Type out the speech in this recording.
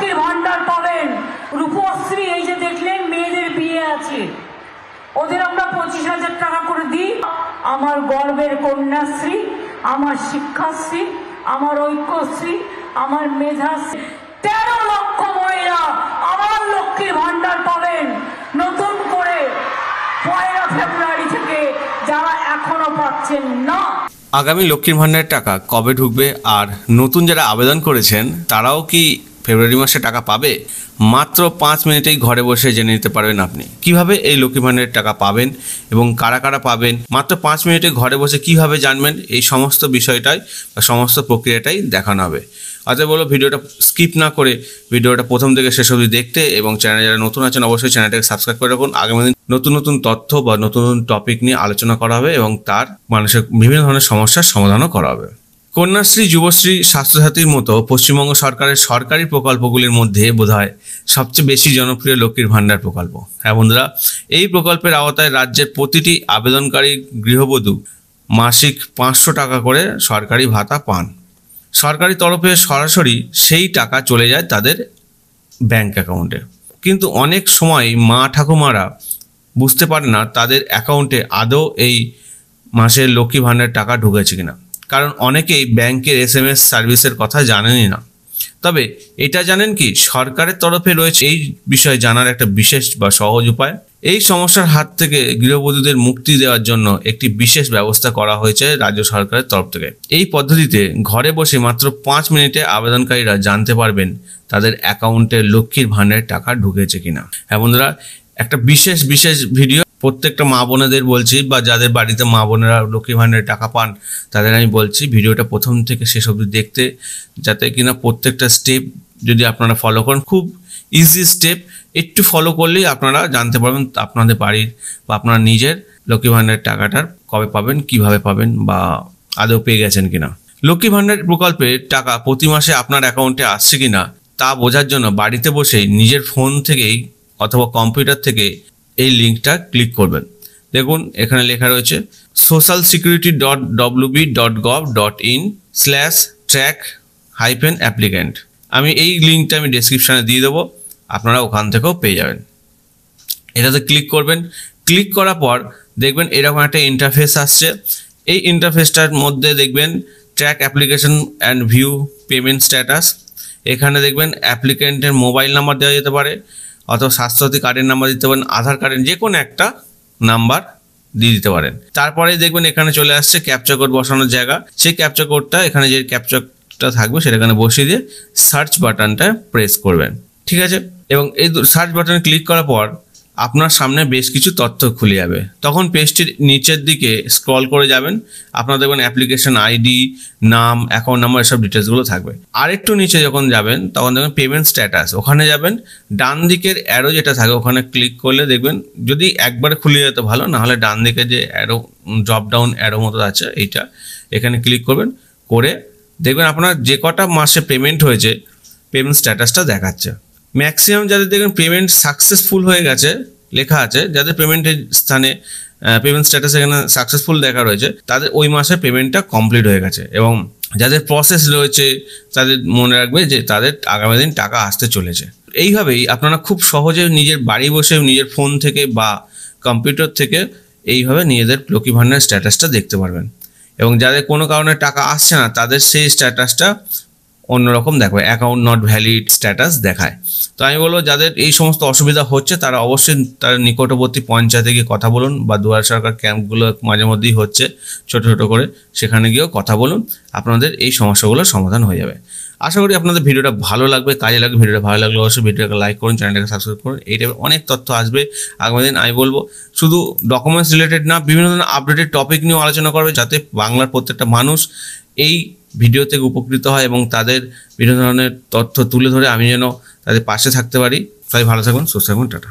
লক্ষ্মীর ভান্ডার পাবেন। রূপশ্রী এই যে দেখলেন মেয়েদের বিয়ে আছে, ওদের আমরা 25,000 টাকা করে দিই। আমার গর্বের কন্যাশ্রী, আমার শিক্ষাশ্রী, আমার ঐক্যশ্রী, আমার মেধাশ্রী, 13 লক্ষ মহিলা আমার লক্ষ্মীর ভান্ডার পাবেন নতুন করে 1 ফেব্রুয়ারি থেকে, যারা এখনো পাচ্ছেন না। আগামী লক্ষ্মীর ভান্ডারের টাকা কবে ঢুকবে আর নতুন যারা আবেদন করেছেন তারাও কি ফেব্রুয়ারি মাসে টাকা পাবে? মাত্র 5 মিনিটেই ঘরে বসে জেনে নিতে পারবেন আপনি কিভাবে এই লক্ষ্মী ভান্ডারের টাকা পাবেন এবং কারা কারা পাবেন। মাত্র 5 মিনিটে ঘরে বসে কিভাবে জানবেন, এই সমস্ত বিষয়টাই বা সমস্ত প্রক্রিয়াটাই দেখানো হবে। অতএব বলো ভিডিওটা স্কিপ না করে ভিডিওটা প্রথম থেকে শেষ অবধি দেখতে, এবং চ্যানেলে যারা নতুন আছেন অবশ্যই চ্যানেলটাকে সাবস্ক্রাইব করে রাখুন। আগামী দিন নতুন নতুন তথ্য বা নতুন নতুন টপিক নিয়ে আলোচনা করা হবে এবং তার মানুষের বিভিন্ন ধরনের সমস্যার সমাধানও করা হবে। কন্যাশ্রী, যুবশ্রী, স্বাস্থ্যসাথীর মতো পশ্চিমবঙ্গ সরকারের সরকারি প্রকল্পগুলির মধ্যে বোধহয় সবচেয়ে বেশি জনপ্রিয় লক্ষ্মীর ভান্ডার প্রকল্প। হ্যাঁ বন্ধুরা, এই প্রকল্পের আওতায় রাজ্যের প্রতিটি আবেদনকারী গৃহবধূ মাসিক 500 টাকা করে সরকারি ভাতা পান। সরকারি তরফে সরাসরি সেই টাকা চলে যায় তাদের ব্যাংক অ্যাকাউন্টে। কিন্তু অনেক সময় মা ঠাকুমারা বুঝতে পারে না তাদের অ্যাকাউন্টে আদৌ এই মাসের লক্ষ্মী ভান্ডারের টাকা ঢুকেছে কিনা, কারণ অনেকেই ব্যাংকের SMS সার্ভিসের কথা জানেনই না। তবে এটা জানেন কি, সরকারের তরফে রয়েছে এই বিষয়ে জানার একটা বিশেষ বা সহজ উপায়। এই সমস্যার হাত থেকে গৃহবধূদের মুক্তি দেওয়ার জন্য একটি বিশেষ ব্যবস্থা করা হয়েছে রাজ্য সরকারের তরফ থেকে। এই পদ্ধতিতে ঘরে বসে মাত্র 5 মিনিটে আবেদনকারীরা জানতে পারবেন তাদের অ্যাকাউন্টে লক্ষ্মীর ভান্ডারের টাকা ঢুকেছে কিনা। হ্যাঁ বন্ধুরা, একটা বিশেষ ভিডিও প্রত্যেকটা মা বোনেদের বলছি, বা যাদের বাড়িতে মা বোনেরা লক্ষ্মী ভান্ডারের টাকা পান তাদের আমি বলছি ভিডিওটা প্রথম থেকে শেষ অবধি দেখতে, যাতে কিনা প্রত্যেকটা স্টেপ যদি আপনারা ফলো করেন, খুব ইজি স্টেপ, একটু ফলো করলেই আপনারা জানতে পারবেন আপনাদের বাড়ির বা আপনার নিজের লক্ষ্মী ভান্ডারের টাকাটার কবে পাবেন, কিভাবে পাবেন, বা আদৌ পেয়ে গেছেন কিনা। লক্ষ্মী ভান্ডার প্রকল্পের টাকা প্রতি মাসে আপনার অ্যাকাউন্টে আসছে কিনা তা বোঝার জন্য বাড়িতে বসেই নিজের ফোন থেকেই অথবা কম্পিউটার থেকে এই লিঙ্কটা ক্লিক করবেন। দেখুন এখানে লেখা রয়েছে socialsecurity.wb.gov.in/track-applicant। আমি এই লিঙ্কটা ডেসক্রিপশানে দিয়ে দেবো, আপনারা ওখান থেকেও পেয়ে যাবেন। এটাতে ক্লিক করবেন। ক্লিক করার পর দেখবেন এরকম একটা ইন্টারফেস আসছে। এই ইন্টারফেসটার মধ্যে দেখবেন track application and view payment status. এখানে দেখবেন অ্যাপ্লিকেন্টের মোবাইল নাম্বার দেওয়া যেতে পারে, অথবা স্বাস্থ্যসাথী কার্ডের নাম্বার দিতে পারেন, আধার কার্ডের যে কোনো একটা নাম্বার দিয়ে দিতে পারেন। তারপরে দেখবেন এখানে চলে আসছে ক্যাপচা কোড বসানোর জায়গা। সেই ক্যাপচা কোডটা এখানে যে ক্যাপচাটা থাকবে সেটা এখানে বসিয়ে দিয়ে সার্চ বাটনটা প্রেস করবেন, ঠিক আছে। এবং এই সার্চ বাটনে ক্লিক করার পর আপনার সামনে বেশ কিছু তথ্য খুলে যাবে। তখন পেজটির নিচের দিকে স্ক্রল করে যাবেন, আপনারা দেখবেন অ্যাপ্লিকেশন আইডি, নাম, অ্যাকাউন্ট নাম্বার, এসব ডিটেলসগুলো থাকবে। আর একটু নিচে যখন যাবেন তখন দেখবেন পেমেন্ট স্ট্যাটাস, ওখানে যাবেন। ডান দিকের অ্যারো যেটা থাকে ওখানে ক্লিক করলে দেখবেন, যদি একবারে খুলে যেতে ভালো, নাহলে ডান দিকে যে অ্যারো ড্রপ ডাউন অ্যারো মতো আছে এইটা, এখানে ক্লিক করবেন। করে দেখবেন আপনার যে কটা মাসে পেমেন্ট হয়েছে পেমেন্ট স্ট্যাটাসটা দেখাচ্ছে। ম্যাক্সিমাম যাদের দেখবেন পেমেন্ট সাকসেসফুল হয়ে গেছে লেখা আছে, যাদের পেমেন্টের স্থানে পেমেন্ট স্ট্যাটাস এখানে সাকসেসফুল দেখা রয়েছে, তাদের ওই মাসে পেমেন্টটা কমপ্লিট হয়ে গেছে। এবং যাদের প্রসেস রয়েছে তাদের মনে রাখবে যে তাদের আগামী দিন টাকা আসতে চলেছে। এইভাবেই আপনারা খুব সহজে নিজের বাড়ি বসে নিজের ফোন থেকে বা কম্পিউটার থেকে এইভাবে নিজেদের লক্ষ্মী ভান্ডারের স্ট্যাটাসটা দেখতে পারবেন। এবং যাদের কোনো কারণে টাকা আসছে না তাদের সেই স্ট্যাটাসটা অন্যরকম দেখায়, অ্যাকাউন্ট নট ভ্যালিড স্ট্যাটাস দেখায়। তো আমি বলবো যাদের এই সমস্ত অসুবিধা হচ্ছে তারা অবশ্যই তার নিকটবর্তী পঞ্চায়েতে গিয়ে কথা বলুন, বা দুয়ারে সরকার ক্যাম্পগুলো মাঝে মধ্যেই হচ্ছে ছোট ছোট করে, সেখানে গিয়েও কথা বলুন, আপনাদের এই সমস্যাগুলোর সমাধান হয়ে যাবে। আশা করি আপনাদের ভিডিওটা ভালো লাগবে, কাজে লাগবে। ভিডিওটা ভালো লাগলে অবশ্যই ভিডিওটাকে লাইক করুন, চ্যানেলটাকে সাবস্ক্রাইব করুন। এই টাইপের অনেক তথ্য আসবে আগামী দিন। আমি বলবো শুধু ডকুমেন্টস রিলেটেড না, বিভিন্ন ধরনের আপডেটেড টপিক নিয়েও আলোচনা করবে, যাতে বাংলার প্রত্যেকটা মানুষ এই ভিডিও থেকে উপকৃত হয় এবং তাদের বিভিন্ন ধরনের তথ্য তুলে ধরে আমি যেন তাদের পাশে থাকতে পারি। তাই ভালো থাকুন, সুস্থ থাকুন, টাটা।